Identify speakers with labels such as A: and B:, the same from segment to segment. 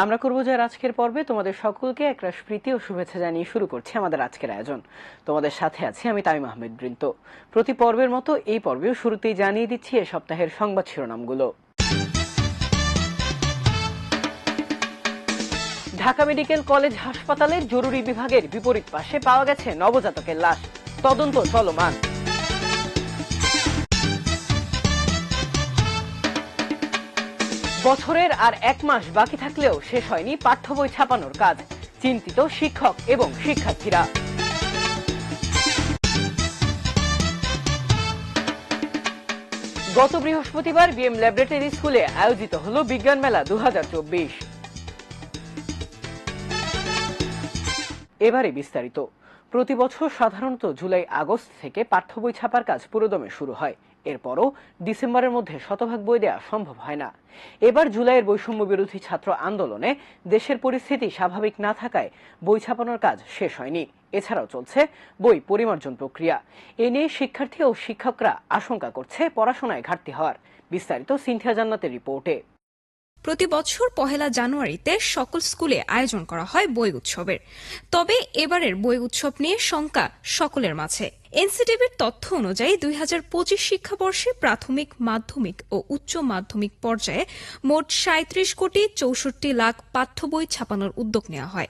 A: আমরা করব যে আজকের পর্বে তোমাদের সকলকে একরাশ প্রীতি ও শুভেচ্ছা জানিয়ে শুরু করছি আমাদের আজকের আয়োজন। তোমাদের সাথে আছি আমি তামিম আহমেদ বৃন্ত। প্রতি পর্বের মতো এই পর্বেও শুরুতেই জানিয়ে দিচ্ছি এ সপ্তাহের সংবাদ শিরোনামগুলো। ঢাকা মেডিকেল কলেজ হাসপাতালের জরুরি বিভাগের বিপরীত পাশে পাওয়া গেছে নবজাতকের লাশ, তদন্ত চলমান। বছরের আর 1 মাস বাকি থাকলেও শেষ হয়নি পাঠ্য বই ছাপানোর কাজ, চিন্তিত শিক্ষক এবং শিক্ষার্থীরা। গত বৃহস্পতিবার বিএম ল্যাবরেটরি স্কুলে আয়োজিত হলো বিজ্ঞান মেলা 2024। এবারে বিস্তারিত। প্রতি বছর সাধারণত জুলাই আগস্ট থেকে পাঠ্য বই ছাপার কাজ পুরোদমে শুরু হয়। এরপরও ডিসেম্বরের মধ্যে শতভাগ বই দেওয়া সম্ভব হয় না। এবার জুলাইয়ের বৈষম্য বিরোধী ছাত্র আন্দোলনে দেশের পরিস্থিতি স্বাভাবিক না থাকায় বই ছাপানোর কাজ শেষ হয়নি। এছাড়াও চলছে বই পরিমার্জন প্রক্রিয়া। এ নিয়ে শিক্ষার্থী ও শিক্ষকরা আশঙ্কা করছে পড়াশোনায় ঘাটতি হওয়ার। বিস্তারিত সিনথিয়া জান্নাতের রিপোর্টে।
B: প্রতি বছর 1 জানুয়ারিতে সকল স্কুলে আয়োজন করা হয় বই উৎসবের। তবে এবারের বই উৎসব নিয়ে শঙ্কা সকলের মাঝে। এনসিটিবির তথ্য অনুযায়ী 2025 শিক্ষাবর্ষে প্রাথমিক, মাধ্যমিক ও উচ্চ মাধ্যমিক পর্যায়ে মোট 37 কোটি 64 লাখ পাঠ্য বই ছাপানোর উদ্যোগ নেওয়া হয়।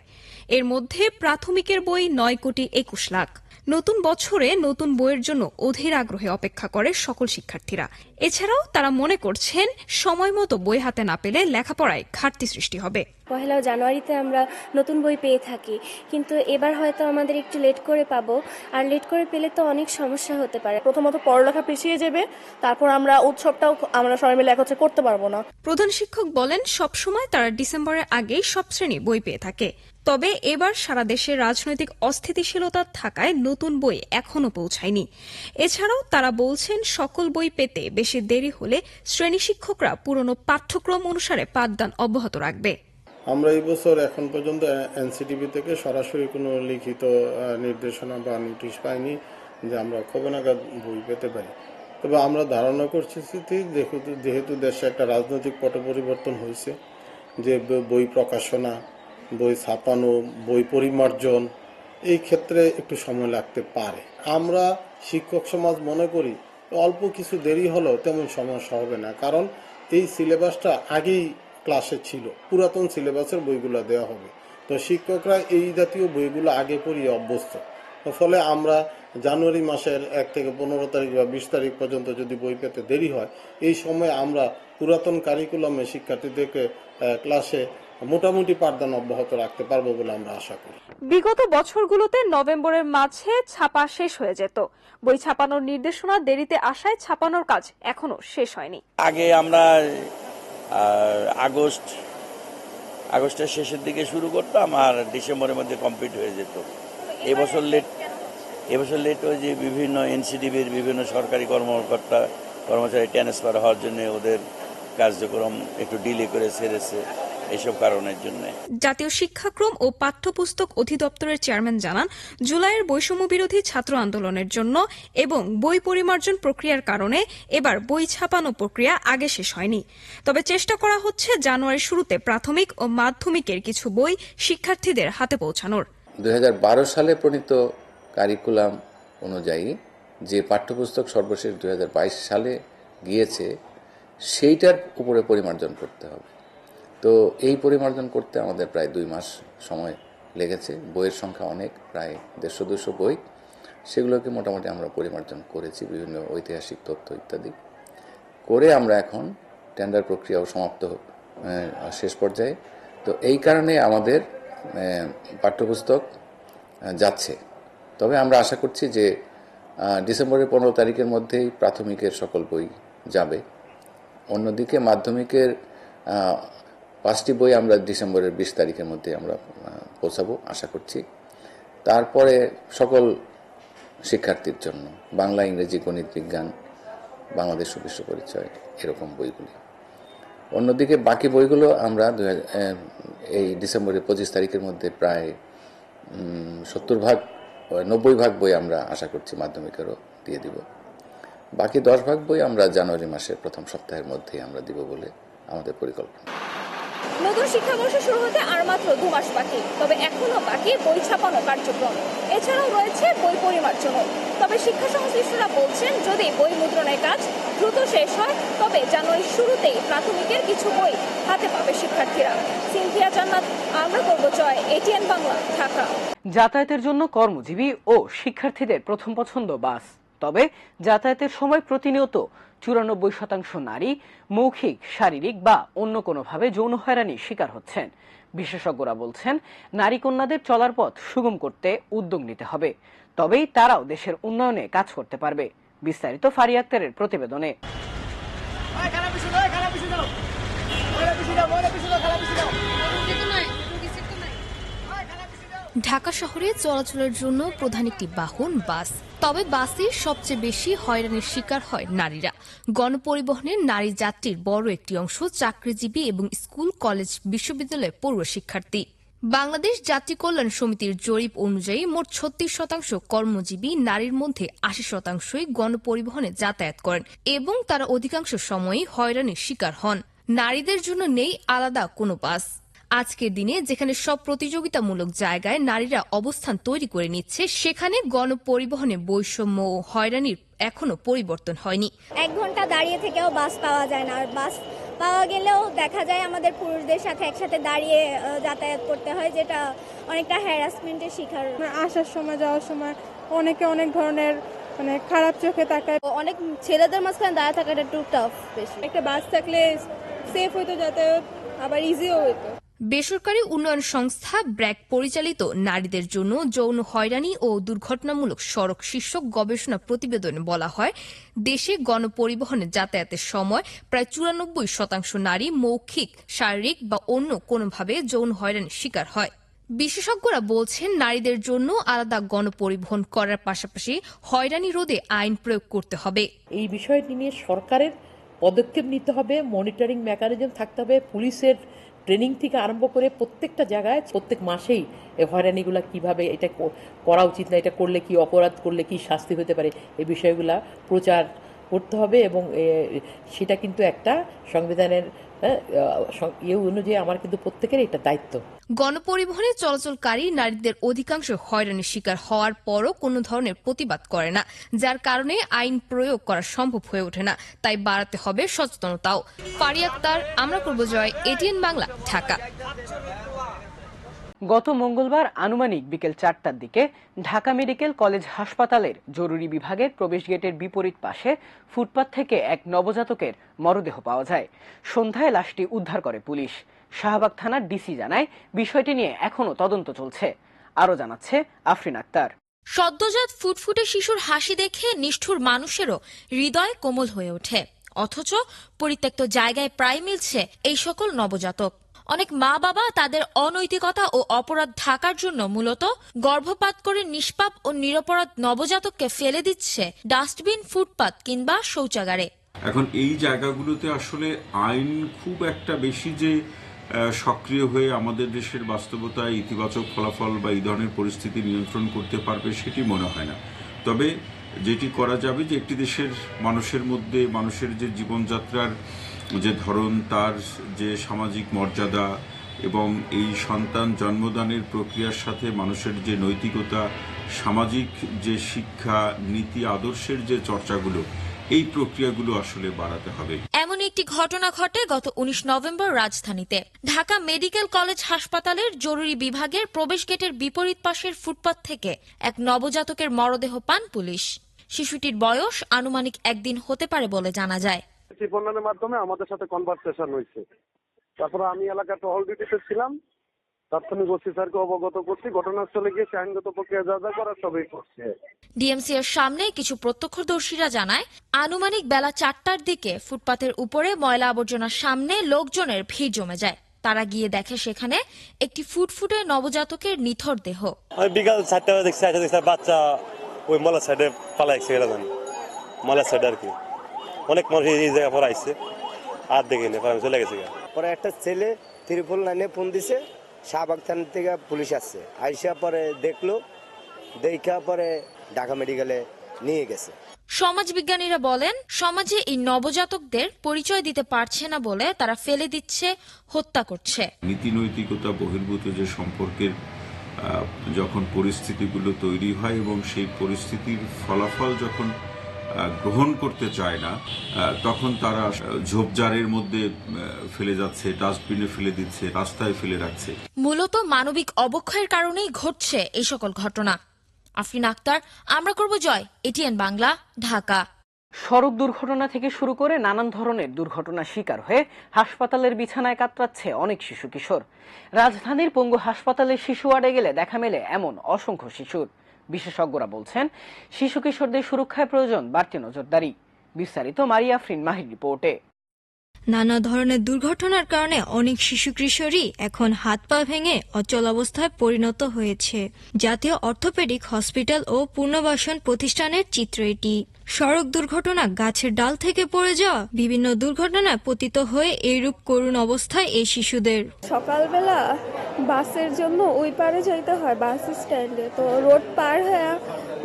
B: এর মধ্যে প্রাথমিকের বই 9 কোটি 21 লাখ। নতুন বছরে নতুন বইয়ের জন্য অধীর আগ্রহে অপেক্ষা করে সকল শিক্ষার্থীরা। এছাড়াও তারা মনে করছেন সময় মতো বই হাতে না পেলে লেখাপড়ায় ঘাটতি সৃষ্টি হবে।
C: 1 জানুয়ারিতে আমরা নতুন বই পেয়ে থাকি, কিন্তু এবার হয়তো আমাদের একটু লেট করে পাবো, আর লেট করে পেলে তো অনেক সমস্যা হতে পারে।
D: প্রথমত পড়ালেখা পিছিয়ে যাবে, তারপর আমরা উৎসবটাও আমরা সবাই মিলে একত্রে করতে পারবো না।
B: প্রধান শিক্ষক বলেন, সবসময় তারা ডিসেম্বরের আগেই সব শ্রেণী বই পেয়ে থাকে। তবে এবার সারা দেশে রাজনৈতিক অস্থিতিশীলতা থাকায় নতুন বই এখনো পৌঁছায়নি। এছাড়াও তারা বলছেন, সকল বই পেতে বেশি দেরি হলে শ্রেণী শিক্ষকরা পুরনো পাঠ্যক্রম অনুসারে পাঠদান অব্যাহত রাখবে।
E: আমরা এই বছর এখন পর্যন্ত এনসিটিভি থেকে সরাসরি কোনো লিখিত নির্দেশনা বা নোটিশ পাইনি যে আমরা কবে নাগাদ বই পেতে পারি। তবে আমরা ধারণা করছি যেহেতু দেশে একটা রাজনৈতিক পট পরিবর্তন হয়েছে, যে বই প্রকাশনা, বই ছাপানো, বই পরিমার্জন, এই ক্ষেত্রে একটু সময় লাগতে পারে। আমরা শিক্ষক সমাজ মনে করি অল্প কিছু দেরি হলেও তেমন সমস্যা হবে না, কারণ এই সিলেবাসটা আগেই ক্লাসে ছিল, পুরাতন সিলেবাসের বইগুলো দেওয়া হবে। তো শিক্ষকরা এই জাতীয় বইগুলো আগে পড়িয়ে অভ্যস্ত। ফলে আমরা জানুয়ারি মাসের 1 থেকে 15 তারিখ বা 20 তারিখ পর্যন্ত যদি বই পেতে দেরি হয়, এই সময় আমরা পুরাতন কারিকুলামে শিক্ষার্থীদেরকে ক্লাসে মোটামুটি পাঠদান অব্যাহত রাখতে পারবো বলে আমরা আশা করি।
F: বিগত বছরগুলোতে নভেম্বরের মাঝে ছাপা শেষ হয়ে যেত। বই ছাপানোর নির্দেশনা দেরিতে আসায় ছাপানোর কাজ এখনো শেষ হয়নি।
G: আগে আমরা আগস্টের শেষের দিকে শুরু করতাম আর ডিসেম্বরের মধ্যে কমপ্লিট হয়ে যেত। এবছর লেট হয়ে যে বিভিন্ন এনসিডিবির বিভিন্ন সরকারি কর্মচারী ট্রান্সফার হওয়ার জন্য ওদের কার্যক্রম একটু ডিলে করে ছেড়েছে, এইসব কারণের জন্য।
B: জাতীয় শিক্ষাক্রম ও পাঠ্যপুস্তক অধিদপ্তরের চেয়ারম্যান জানান, জুলাইয়ের বৈষম্য বিরোধী ছাত্র আন্দোলনের জন্য এবং বই পরিমার্জন প্রক্রিয়ার কারণে এবার বই ছাপানো প্রক্রিয়া আগে শেষ হয়নি। তবে চেষ্টা করা হচ্ছে জানুয়ারির শুরুতে প্রাথমিক ও মাধ্যমিকের কিছু বই শিক্ষার্থীদের হাতে পৌঁছানোর।
H: 2012 সালে প্রণীত কারিকুলাম অনুযায়ী যে পাঠ্যপুস্তক সর্বশেষ 2022 সালে গিয়েছে, সেইটার উপরে পরিমার্জন করতে হবে। তো এই পরিমার্জন করতে আমাদের প্রায় 2 মাস সময় লেগেছে। বইয়ের সংখ্যা অনেক, প্রায় 150-200 বই। সেগুলোকে মোটামুটি আমরা পরিমার্জন করেছি, বিভিন্ন ঐতিহাসিক তথ্য ইত্যাদি করে আমরা এখন টেন্ডার প্রক্রিয়াও সমাপ্ত শেষ পর্যায়ে। তো এই কারণে আমাদের পাঠ্যপুস্তক যাচ্ছে। তবে আমরা আশা করছি যে ডিসেম্বরের 15 তারিখের মধ্যেই প্রাথমিকের সকল বই যাবে। অন্যদিকে মাধ্যমিকের 5টি বই আমরা ডিসেম্বরের 20 তারিখের মধ্যে আমরা পৌঁছাবো আশা করছি। তারপরে সকল শিক্ষার্থীর জন্য বাংলা, ইংরেজি, গণিত, বিজ্ঞান, বাংলাদেশ বিশ্ব পরিচয়, এরকম বইগুলি। অন্যদিকে বাকি বইগুলো আমরা এই ডিসেম্বরের 25 তারিখের মধ্যে প্রায় 90 ভাগ বই আমরা আশা করছি মাধ্যমিকেরও দিয়ে দিব। বাকি 10 ভাগ বই আমরা জানুয়ারি মাসের প্রথম সপ্তাহের মধ্যেই আমরা দিব বলে আমাদের পরিকল্পনা।
I: নতুন শিক্ষাবর্ষ শুরু হতে আর মাত্র 2 মাস বাকি, তবে এখনো বাকি বই ছাপানো কার্যক্রম। এছাড়াও রয়েছে বই পরিমার্জন। তবে শিক্ষা সংশ্লিষ্টরা বলছেন, যদি বই মুদ্রণের কাজ দ্রুত শেষ হয় তবে জানুয়ারির শুরুতেই প্রাথমিকের কিছু বই হাতে পাবে শিক্ষার্থীরা। সিনথিয়া জান্নাত, আমরা করব জয়, এটিএন বাংলা, ঢাকা।
A: যাতায়াতের জন্য কর্মজীবী ও শিক্ষার্থীদের প্রথম পছন্দ বাস। তবে যাতায়াতের সময় প্রতিনিয়ত 94% নারী মৌখিক, শারীরিক বা অন্য কোনোভাবে যৌন হয়রানির শিকার হচ্ছেন। বিশেষজ্ঞরা বলছেন, নারী কন্যাদের চলার পথ সুগম করতে উদ্যোগ নিতে হবে, তবেই তারাও দেশের উন্নয়নে কাজ করতে পারবে। বিস্তারিত ফারিয়া আক্তারের প্রতিবেদনে।
J: ঢাকা শহরে চলাচলের জন্য প্রধান একটি বাহন বাস। তবে বাসে সবচেয়ে বেশি হয়রানির শিকার হয় নারীরা। গণপরিবহনের নারী যাত্রীর বড় একটি অংশ চাকরিজীবী এবং স্কুল, কলেজ, বিশ্ববিদ্যালয়ের পড়ুয়া শিক্ষার্থী। বাংলাদেশ যাত্রী কল্যাণ সমিতির জরিপ অনুযায়ী মোট 36% কর্মজীবী নারীর মধ্যে 80%ই গণপরিবহনে যাতায়াত করেন এবং তারা অধিকাংশ সময়ই হয়রানির শিকার হন। নারীদের জন্য নেই আলাদা কোনো বাস। আজকের দিনে যেখানে সব প্রতিযোগিতামূলক জায়গায় নারীরা অবস্থান তৈরি করে নিচ্ছে, সেখানে গণপরিবহনে বৈষম্য ও হয়রানির এখনো পরিবর্তন হয়নি।
K: 1 ঘন্টা দাঁড়িয়ে থেকেও বাস পাওয়া যায় না, আর বাস পাওয়া গেলেও দেখা যায় আমাদের পুরুষদের সাথে একসাথে দাঁড়িয়ে যাতায়াত করতে হয়, যেটা অনেকটা হ্যারাসমেন্টের শিকার।
L: আসার সময় যাওয়ার সময় অনেকে অনেক ধরনের খারাপ চোখে তাকায়।
D: অনেক ছেলেদের মাঝখানে দাঁড়িয়ে থাকাটা একটু টাফ বেশি।
L: একটা বাস থাকলে সেফ হইতো, যাতায়াত আবার ইজিও হইতো।
J: বেসরকারি উন্নয়ন সংস্থা ব্র্যাক পরিচালিত নারীদের জন্য যৌন হয়রানি ও দুর্ঘটনামূলক সড়ক শীর্ষক গবেষণা প্রতিবেদনে বলা হয়, দেশে গণপরিবহনে যাতায়াতের সময় প্রায় 94% নারী মৌখিক, শারীরিক বা অন্য কোনোভাবে যৌন হয়রানির শিকার হয়। বিশেষজ্ঞরা বলছেন, নারীদের জন্য আলাদা গণপরিবহন করার পাশাপাশি হয়রানি রোধে আইন প্রয়োগ করতে হবে।
M: এই বিষয়টি নিয়ে সরকারের পদক্ষেপ নিতে হবে, মনিটরিং মেকানিজম থাকতে হবে, পুলিশের ট্রেনিং থেকে আরম্ভ করে প্রত্যেকটা জায়গায় প্রত্যেক মাসেই এই হয়রানিগুলো কিভাবে এটা করা উচিত না, এটা করলে কি অপরাধ করলে কি শাস্তি হতে পারে, এই বিষয়গুলা প্রচার করতে হবে। এবং সেটা কিন্তু একটা সংবিধানের অনুযায়ী আমার কিন্তু প্রত্যেকের এটা দায়িত্ব।
J: গণপরিবহনে চলাচলকারী নারীদের অধিকাংশ হয়রানির শিকার হওয়ার পরও কোনো ধরনের প্রতিবাদ করে না, যার কারণে আইন প্রয়োগ করা সম্ভব হয়ে ওঠে না। তাই বাড়াতে হবে সচেতনতাও। ফারিয়া আক্তার, আমরা করব জয়, এটিএন বাংলা, ঢাকা।
A: গত মঙ্গলবার আনুমানিক বিকেল 4টার দিকে ঢাকা মেডিকেল কলেজ হাসপাতালের জরুরি বিভাগের প্রবেশ গেটের বিপরীত পাশে ফুটপাত থেকে এক নবজাতকের মরদেহ পাওয়া যায়। সন্ধ্যায় লাশটি উদ্ধার করে পুলিশ। শাহবাগ থানার ডিসি জানায়, বিষয়টি নিয়ে এখনো তদন্ত চলছে। আরো জানাচ্ছে আফরিন আক্তার।
N: সদ্যজাত ফুটফুটে শিশুর হাসি দেখে নিষ্ঠুর মানুষেরও হৃদয় কোমল হয়ে ওঠে, অথচ পরিত্যক্ত জায়গায় প্রায় মিলছে এই সকল নবজাতক। অনেক মা বাবা তাদের অনৈতিকতা ও অপরাধ ঢাকার জন্য মূলত গর্ভপাত করে নিষ্পাপ ও নিরপরাধ নবজাতককে ফেলে দিচ্ছে ডাস্টবিন, ফুটপাত কিংবা শৌচাগারে।
O: এখন এই জায়গাগুলোতে আসলে আইন খুব একটা বেশি যে সক্রিয় হয়ে আমাদের দেশের বাস্তবতায় ইতিবাচক ফলাফল বা এই ধরনের পরিস্থিতি নিয়ন্ত্রণ করতে পারবে সেটি মনে হয় না। তবে যেটি করা যাবে, যে একটি দেশের মানুষের মধ্যে মানুষের যে জীবনযাত্রার যে ধরন, তার যে সামাজিক মর্যাদা এবং এই সন্তান জন্মদানের প্রক্রিয়ার সাথে মানুষের যে নৈতিকতা, সামাজিক যে শিক্ষা, নীতি, আদর্শের যে চর্চাগুলো, এই প্রক্রিয়াগুলো আসলে বাড়াতে হবে।
N: এমন একটি ঘটনা ঘটে গত 19 নভেম্বর রাজধানীতে। ঢাকা মেডিকেল কলেজ হাসপাতালের জরুরি বিভাগের প্রবেশ গেটের বিপরীত পাশের ফুটপাত থেকে এক নবজাতকের মরদেহ পান পুলিশ। শিশুটির বয়স আনুমানিক 1 দিন হতে পারে বলে জানা যায়।
P: ফোনের মাধ্যমে আমাদের সাথে কনভারসেশন হয়েছে। তারপরে আমি এলাকায় টহল ডিউটিতে ছিলাম, তাৎক্ষণিক ওসি স্যারকে অবগত করছি, ঘটনাস্থলে গিয়ে আইনগত প্রক্রিয়া যা যা করার সবই করছে।
N: ডিএমসি এর সামনে কিছু প্রত্যক্ষদর্শীরা জানায়, আনুমানিক বেলা 4টার দিকে ফুটপাতের উপরে ময়লা আবর্জনার সামনে লোকজনের ভিড় জমে যায়। তারা গিয়ে দেখে সেখানে একটি ফুটফুটে নবজাতকের নিথর দেহ।
Q: বিকাল 4টা দেখছি বাচ্চা ওই ময়লা সাইডে পালাইছে, ময়লা সাইডে আর কি অনেক মানুষ এই জায়গা পর আইছে, আর দেখিনি, চলে গেছে।
R: পরে একটা ছেলে ত্রিপল লাইনে ফোন দিছে, শাহবাগ থানা থেকে পুলিশ আসছে, আইসা পরে দেখলো, দেখা পরে ঢাকা মেডিকেলে নিয়ে গেছে।
N: সমাজবিজ্ঞানীরা বলেন, সমাজে এই নবজাতকদের পরিচয় দিতে পারছে না বলে তারা ফেলে দিচ্ছে, হত্যা করছে।
O: নীতি নৈতিকতা বহির্ভূত যে সম্পর্কের যখন পরিস্থিতিগুলো তৈরি হয় এবং সেই পরিস্থিতির ফলাফল যখন গ্রহণ করতে চায় না, তখন তারা ঝোপঝাড়ের মধ্যে ফেলে যাচ্ছে, ডাস্টবিনে ফেলে দিচ্ছে, রাস্তায় ফেলে রাখছে।
N: মূলত মানবিক অবক্ষয়ের কারণেই ঘটছে এই সকল ঘটনা। আফরিন আক্তার, আমরা করব জয়, এটিএন বাংলা, ঢাকা।
A: সড়ক দুর্ঘটনা থেকে শুরু করে নানান ধরনের দুর্ঘটনার শিকার হয়ে হাসপাতালের বিছানায় কাতরাচ্ছে অনেক শিশু কিশোর। রাজধানীর পঙ্গু হাসপাতালের শিশু ওয়ার্ডে গেলে দেখা মেলে এমন অসংখ্য শিশুর। বিশেষজ্ঞরা বলছেন, শিশু কিশোরদের সুরক্ষায় প্রয়োজন বাড়তি নজরদারি। বিস্তারিত মারিয়া আফরিন মাহির রিপোর্টে।
S: নানা ধরনের দুর্ঘটনার কারণে অনেক শিশু কিশোরই এখন হাত পা ভেঙে অচল অবস্থায় পরিণত হয়েছে। জাতীয় অর্থোপেডিক হসপিটাল ও পুনর্বাসন প্রতিষ্ঠানের চিত্র এটি। সড়ক দুর্ঘটনা, গাছের ডাল থেকে পড়ে যাওয়া, বিভিন্ন দুর্ঘটনায় পতিত হয়ে এইরূপ করুণ অবস্থায় এই শিশুদের।
C: সকালবেলা বাসের জন্য ওই পারে যাইতে হয় বাস স্ট্যান্ডে, তো রোড পার হয়ে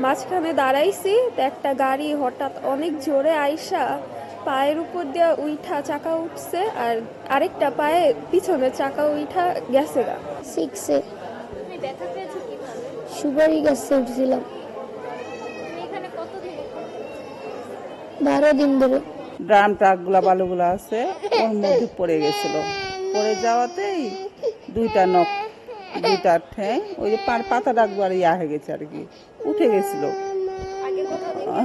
C: মাঝখানে দাঁড়াইছি, তো একটা গাড়ি হঠাৎ অনেক জোরে আইসা পায়ের উপর দিয়ে উইঠা চাকা উঠছে, আর আরেকটা পায়ে পিছনে চাকা উইঠা গেছে গা।
T: শিখছে সুপারি গাছে উঠছিলাম 12 দিন ধরে।
U: ড্রাম ট্রাকগুলা বালুগুলা আছে ওর মধ্যে পড়ে গেছিল, পড়ে যাওয়াতেই দুইটা নখ, দুইটা ঠ্যাং, ওই যে পাতা ডাকবার হয়ে গেছে আর কি, উঠে গেছিল।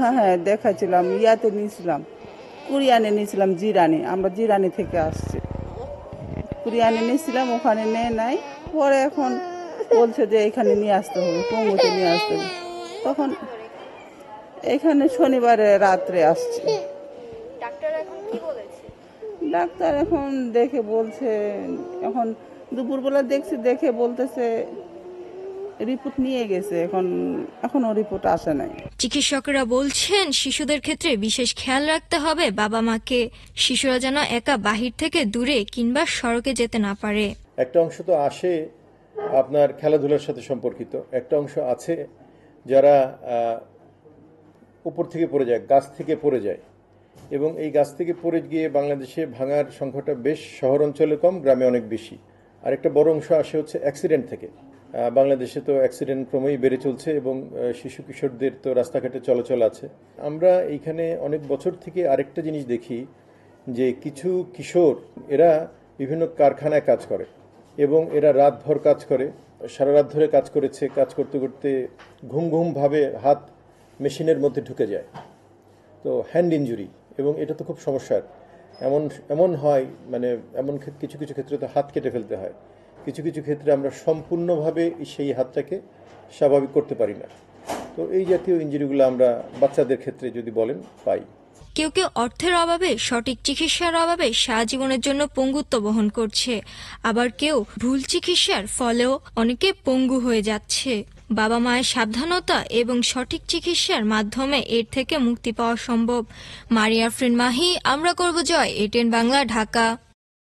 U: হ্যাঁ দেখাচ্ছিলাম, ইয়াতে নিয়েছিলাম, কুরিয়ানে নিয়েছিলাম, জিরানি, আমরা জিরানি থেকে আসছি, কুরিয়ানে নিয়েছিলাম, ওখানে নেয় নাই, পরে এখন বলছে যে এখানে নিয়ে আসতে হবে, পঙ্গুতে নিয়ে আসতে হবে। তখন এখানে শনিবারে রাত্রে আসছে। ডাক্তার এখন দেখে বলছে, এখন দুপুরবেলা দেখছি, দেখে বলতেছে রিপোর্ট নিয়ে গেছে, এখনো রিপোর্ট আসে নাই।
S: চিকিৎসকরা বলছেন, শিশুদের ক্ষেত্রে বিশেষ খেয়াল রাখতে হবে বাবা মাকে। শিশুরা যেন একা বাহির থেকে দূরে কিংবা সড়কে যেতে না পারে।
V: একটা অংশ তো আসে আপনার খেলাধুলার সাথে সম্পর্কিত, একটা অংশ আছে যারা উপর থেকে পড়ে যায়, গাছ থেকে পড়ে যায়, এবং এই গাছ থেকে পড়ে গিয়ে বাংলাদেশে ভাঙার সংখ্যাটা বেশ শহর অঞ্চলে কম, গ্রামে অনেক বেশি। আরেকটা বড় অংশ আসে হচ্ছে অ্যাক্সিডেন্ট থেকে। বাংলাদেশে তো অ্যাক্সিডেন্ট ক্রমেই বেড়ে চলছে এবং শিশু কিশোরদের তো রাস্তাঘাটে চলাচল আছে। আমরা এইখানে অনেক বছর থেকে আরেকটা জিনিস দেখি যে কিছু কিশোর এরা বিভিন্ন কারখানায় কাজ করে এবং এরা রাতভর কাজ করে, সারা রাত ধরে কাজ করেছে, কাজ করতে করতে ঘুম ভাবে হাত মেশিনের মধ্যে ঢুকে যায়, তো হ্যান্ড ইনজুরি, এবং এটা তো খুব সমস্যার। এমন হয়, মানে এমন কিছু কিছু ক্ষেত্রে তো হাত কেটে ফেলতে হয়, কিছু কিছু ক্ষেত্রে আমরা সম্পূর্ণভাবে সেই হাতটাকে স্বাভাবিক করতে পারি না। তো এই জাতীয় ইনজুরিগুলো আমরা বাচ্চাদের ক্ষেত্রে যদি বলেন পাই।
S: কেউ কেউ অর্থের অভাবে, সঠিক চিকিৎসার অভাবে সারা জীবনের জন্য পঙ্গুত্ব বহন করছে, আবার কেউ ভুল চিকিৎসার ফলেও অনেকে পঙ্গু হয়ে যাচ্ছে। বাবা মায়ের সাবধানতা এবং সঠিক চিকিৎসার মাধ্যমে এর থেকে মুক্তি পাওয়া সম্ভব। মারিয়া আফরিন মাহি, আমরা করব জয়, এটিএন বাংলা, ঢাকা।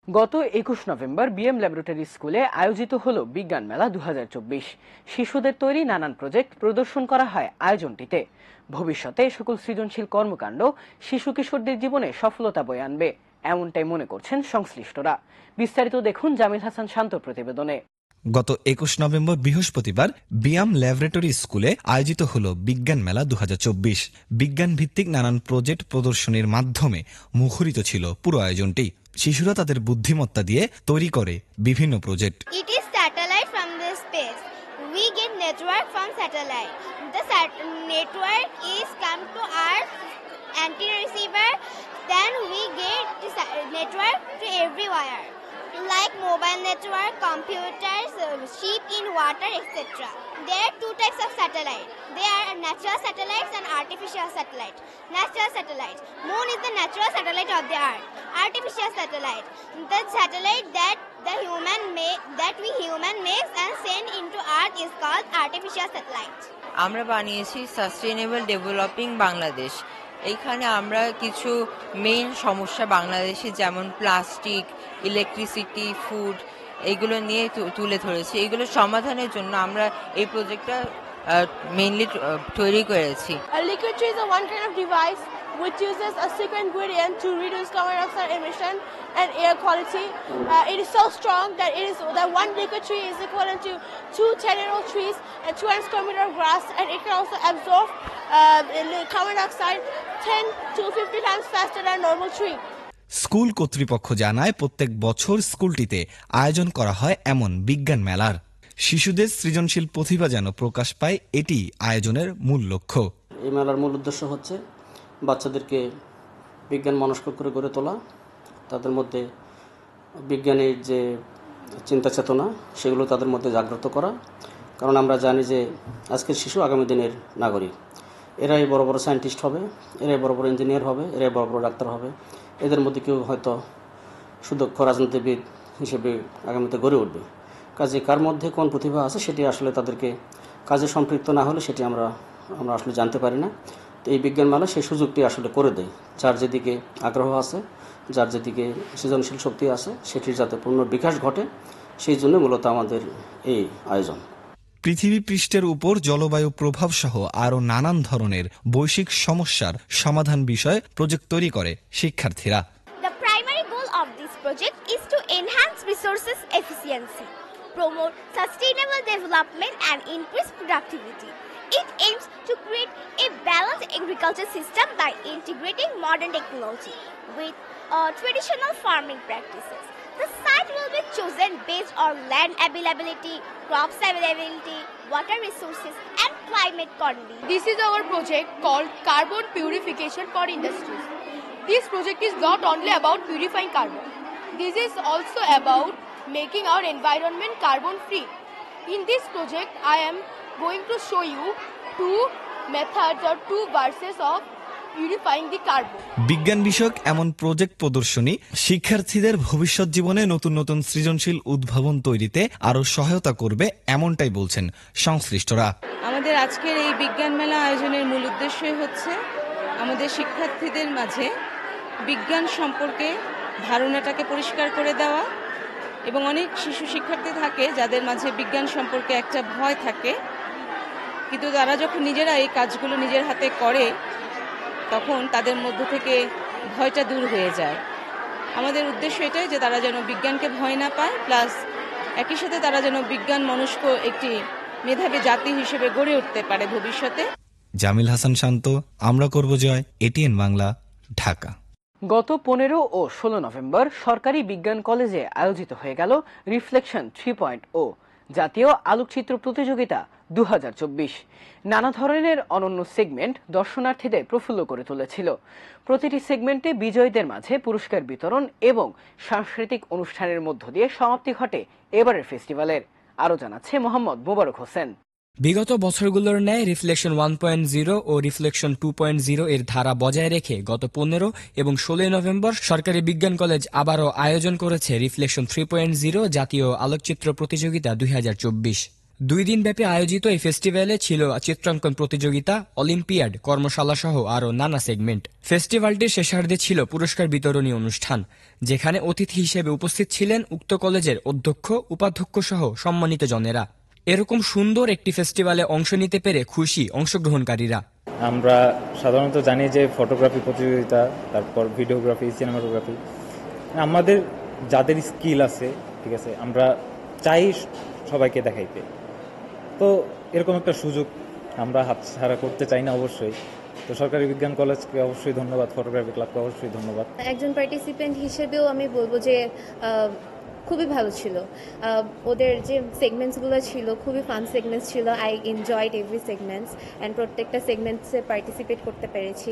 A: গত 21 নভেম্বর বিএম ল্যাবরেটরি স্কুলে আয়োজিত হলো বিজ্ঞান মেলা 2024। শিশুদের তৈরি নানান প্রজেক্ট প্রদর্শন করা হয় আয়োজনটিতে। ভবিষ্যতে সকল সৃজনশীল কর্মকাণ্ড শিশু কিশোরদের জীবনে সফলতা বয়ে আনবে, এমনটাই মনে করছেন সংশ্লিষ্টরা। বিস্তারিত দেখুন জামিল হাসান শান্তর প্রতিবেদনে।
W: গত 21 নভেম্বর বৃহস্পতিবার বিয়াম ল্যাবরেটরি স্কুলে আয়োজিত হল বিজ্ঞান মেলা 2024। বিজ্ঞান ভিত্তিক নানান প্রজেক্ট প্রদর্শনীর মাধ্যমে মুখরিত ছিল পুরো আয়োজনটি। শিশুরা তাদের বুদ্ধিমত্তা দিয়ে তৈরি করে বিভিন্ন project.
K: It is satellite from the space. We get network from satellite. The network is come to Earth anti-receiver. Then we get network to everywhere. Like mobile network, computers, ship in water, etc. There are two types of satellite. They are natural satellites and artificial satellite. Natural satellite. Moon is the natural satellite of the Earth. Artificial satellite. The satellite that we human makes and send into Earth is called artificial satellite.
X: আমরা বানিয়েছি sustainable developing Bangladesh. এইখানে আমরা কিছু main সমস্যা বাংলাদেশে, যেমন plastic, electricity, food, এইগুলো নিয়ে তুলে ধরেছি। এইগুলো সমাধানের জন্য আমরা এই প্রজেক্টটা মেইনলি তৈরি করেছি।
D: Liquid tree is one kind of device which uses a secret ingredient to reduce carbon dioxide emission and air quality. It is so strong that one liquid tree is equivalent to 2 10-year-old trees and 200 square meter of grass, and it can also absorb carbon dioxide 10 to 50 times faster than a normal tree.
W: School কর্তৃপক্ষ জানায় প্রত্যেক বছর স্কুলটিতে আয়োজন করা হয় এমন বিজ্ঞান মেলার। শিশুদের সৃজনশীল প্রতিভা যেন প্রকাশ পায়, এটি আয়োজনের মূল লক্ষ্য।
B: এই মেলার মূল উদ্দেশ্য হচ্ছে বাচ্চাদেরকে বিজ্ঞান মনস্ক করে গড়ে তোলা, তাদের মধ্যে বিজ্ঞানের যে চিন্তা চেতনা সেগুলো তাদের মধ্যে জাগ্রত করা। কারণ আমরা জানি যে আজকের শিশু আগামী দিনের নাগরিক। এরাই বড় বড় সায়েন্টিস্ট হবে, এরাই বড় বড় ইঞ্জিনিয়ার হবে, এরাই বড় বড় ডাক্তার হবে। এদের মধ্যে কেউ হয়তো সুদক্ষ রাজনীতিবিদ হিসেবে আগামীতে গড়ে উঠবে। কাজে কার মধ্যে কোন প্রতিভা আছে সেটি আসলে তাদেরকে কাজে সম্পৃক্ত না হলে সেটি আমরা আসলে জানতে পারি না। তো এই বিজ্ঞান মেলা সেই সুযোগটি আসলে করে দেয়, যার যেদিকে আগ্রহ আছে, যার যেদিকে সৃজনশীল শক্তি আছে সেটির যাতে পূর্ণ বিকাশ ঘটে, সেই জন্য মূলত আমাদের এই আয়োজন।
W: পৃথিবী পৃষ্ঠের উপর জলবায়ু প্রভাব সহ আরও নানান ধরনের বৈশ্বিক সমস্যার সমাধান বিষয়ে প্রজেক্ট তৈরি করে শিক্ষার্থীরা।
K: The primary goal of this project is to enhance resources efficiency, promote sustainable development and increase productivity. It aims to create a balanced agriculture system by integrating modern technology with traditional farming practices. The site will be chosen based on land availability, crops availability, water resources and climate conditions.
D: This is our project called Carbon Purification for Industries. This project is not only about purifying carbon. This is also about making our environment carbon free. In this project, I am going to show you two methods or two verses of purifying the carbon.
W: বিজ্ঞান বিষয়ক এমন project প্রদর্শনী শিক্ষার্থীদের ভবিষ্যৎ জীবনে নতুন নতুন সৃজনশীল উদ্ভাবন তৈরিতে আরো সহায়তা করবে, এমনটাই বলছেন সংশ্লিষ্টরা।
E: আমাদের আজকের এই বিজ্ঞান মেলা আয়োজনের মূল উদ্দেশ্যই হচ্ছে আমাদের শিক্ষার্থীদের মাঝে বিজ্ঞান সম্পর্কে ধারণাটাকে পরিষ্কার করে দেওয়া, এবং অনেক শিশু শিক্ষার্থী থাকে যাদের মাঝে বিজ্ঞান সম্পর্কে একটা ভয় থাকে, কিন্তু তারা যখন নিজেরা এই কাজগুলো নিজের হাতে করে তখন তাদের মধ্য থেকে ভয়টা দূর হয়ে যায়। আমাদের উদ্দেশ্য এটাই যে তারা যেন বিজ্ঞানকে ভয় না পায়, প্লাস একই সাথে তারা যেন বিজ্ঞান মনস্ক একটি মেধাবী জাতি হিসেবে গড়ে উঠতে পারে ভবিষ্যতে।
W: জামিল হাসান শান্ত, আমরা করব জয়, এটিএন বাংলা, ঢাকা।
A: গত 15 ও 16 নভেম্বর সরকারি বিজ্ঞান কলেজে আয়োজিত হয়ে গেল রিফ্লেকশন 3.0 জাতীয় আলোকচিত্র প্রতিযোগিতা 2024। নানা ধরনের অনন্য সেগমেন্ট দর্শনার্থীদের প্রফুল্ল করে তুলেছিল। প্রতিটি সেগমেন্টে বিজয়ীদের মাঝে পুরস্কার বিতরণ এবং সাংস্কৃতিক অনুষ্ঠানের মধ্য দিয়ে সমাপ্তি ঘটে এবারের ফেস্টিভ্যালের। আরও জানাচ্ছে মোহাম্মদ মোবারক হোসেন।
F: বিগত বছরগুলোর ন্যায় রিফ্লেকশন 1.0 ও রিফ্লেকশন 2.0 এর ধারা বজায় রেখে গত 15 এবং 16 নভেম্বর সরকারি বিজ্ঞান কলেজ আবারও আয়োজন করেছে রিফ্লেকশন 3.0 জাতীয় আলোকচিত্র প্রতিযোগিতা 2024। 2 দিন ব্যাপী আয়োজিত এই ফেস্টিভ্যালে ছিল চিত্রাঙ্কন প্রতিযোগিতা, অলিম্পিয়াড, কর্মশালা সহ আরও নানা সেগমেন্ট। ফেস্টিভ্যালটির শেষার্ধে ছিল পুরস্কার বিতরণী অনুষ্ঠান, যেখানে অতিথি হিসেবে উপস্থিত ছিলেন উক্ত কলেজের অধ্যক্ষ, উপাধ্যক্ষ সহ সম্মানিত জনেরা। এরকম সুন্দর একটি ফেস্টিভ্যালে অংশ নিতে পেরে খুশি অংশগ্রহণকারীরা।
G: আমরা সাধারণত জানি যে ফটোগ্রাফি প্রতিযোগিতা, তারপর ভিডিওগ্রাফি, সিনেমাটোগ্রাফি, আমাদের যাদের স্কিল আছে, ঠিক আছে, আমরা চাই সবাইকে দেখাইতে। তো এরকম একটা সুযোগ আমরা হাতছাড়া করতে চাই না অবশ্যই। তো সরকারি বিজ্ঞান কলেজকে অবশ্যই ধন্যবাদ, ফটোগ্রাফি ক্লাবকে অবশ্যই ধন্যবাদ।
Y: একজন পার্টিসিপেন্ট হিসেবেও আমি বলবো যে খুবই ভালো ছিল। ওদের যে সেগমেন্টসগুলো ছিল খুবই ফান সেগমেন্টস ছিল। I enjoyed every segments and প্রত্যেকটা সেগমেন্টসে পার্টিসিপেট করতে পেরেছি।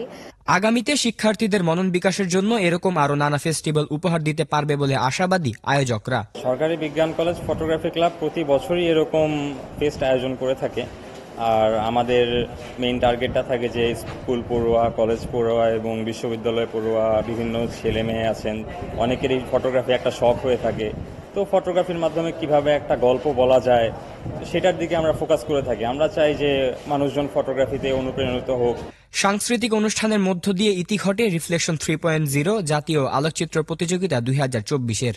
F: আগামীতে শিক্ষার্থীদের মনন বিকাশের জন্য এরকম আরো নানা ফেস্টিভ্যাল উপহার দিতে পারবে বলে আশাবাদী আয়োজকরা।
G: সরকারি বিজ্ঞান কলেজ ফটোগ্রাফি ক্লাব প্রতি বছরই এরকম ফেস্ট আয়োজন করে থাকে। আর আমাদের মেইন টার্গেটটা থাকে যে স্কুল পড়ুয়া, কলেজ পড়ুয়া এবং বিশ্ববিদ্যালয় পড়ুয়া বিভিন্ন ছেলে মেয়ে আছেন, অনেকেরই ফটোগ্রাফি একটা শখ হয়ে থাকে। তো ফটোগ্রাফির মাধ্যমে কিভাবে একটা গল্প বলা যায় সেটার দিকে আমরা ফোকাস করে থাকি। আমরা চাই যে মানুষজন ফটোগ্রাফিতে অনুপ্রাণিত হোক।
F: সাংস্কৃতিক অনুষ্ঠানের মধ্য দিয়ে ইতি ঘটে রিফ্লেকশন 3.0 জাতীয় আলোকচিত্র প্রতিযোগিতা 2024-এর।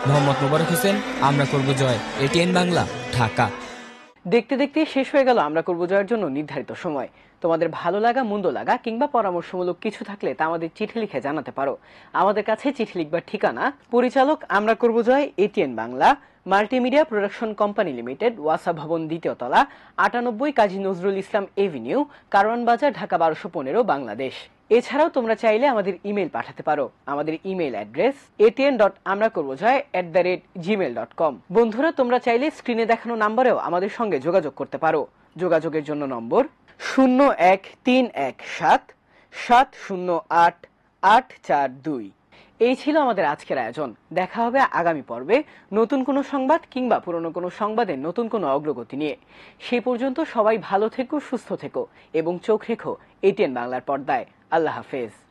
F: মোহাম্মদ মোবারক হোসেন, আমরা করব জয়, এটিএন বাংলা, ঢাকা।
A: দেখতে দেখতে শেষ হয়ে গেল আমরা করব জয়ের জন্য নির্ধারিত সময়। তোমাদের ভালো লাগা, মন্দ লাগা কিংবা পরামর্শমূলক কিছু থাকলে তা আমাদের চিঠি লিখে জানাতে পারো। আমাদের কাছে চিঠি লিখবার ঠিকানা পরিচালক আমরা করব জয়, ATN Bangla, multimedia production company limited, ওয়াসা ভবন, 2য় তলা, 98 কাজী নজরুল ইসলাম এভিনিউ, কারওয়ান বাজার, ঢাকা 1215, বাংলাদেশ। এছাড়াও তোমরা চাইলে আমাদের ইমেল পাঠাতে পারো। আমাদের ইমেল অ্যাড্রেস atn.amrakorbojoy@gmail.com। বন্ধুরা, তোমরা চাইলে স্ক্রিনে দেখানো নাম্বারেও আমাদের সঙ্গে যোগাযোগ করতে পারো। যোগাযোগের জন্য নম্বর 013117088842। এই ছিল আমাদের আজকের আয়োজন। দেখা হবে আগামী পর্বে নতুন কোনো সংবাদ কিংবা পুরনো কোনো সংবাদের নতুন কোনো অগ্রগতি নিয়ে। সেই পর্যন্ত সবাই ভালো থেকো, সুস্থ থেকো এবং চোখ রেখো এটিএন বাংলার পর্দায়। আল্লাহ হাফেজ।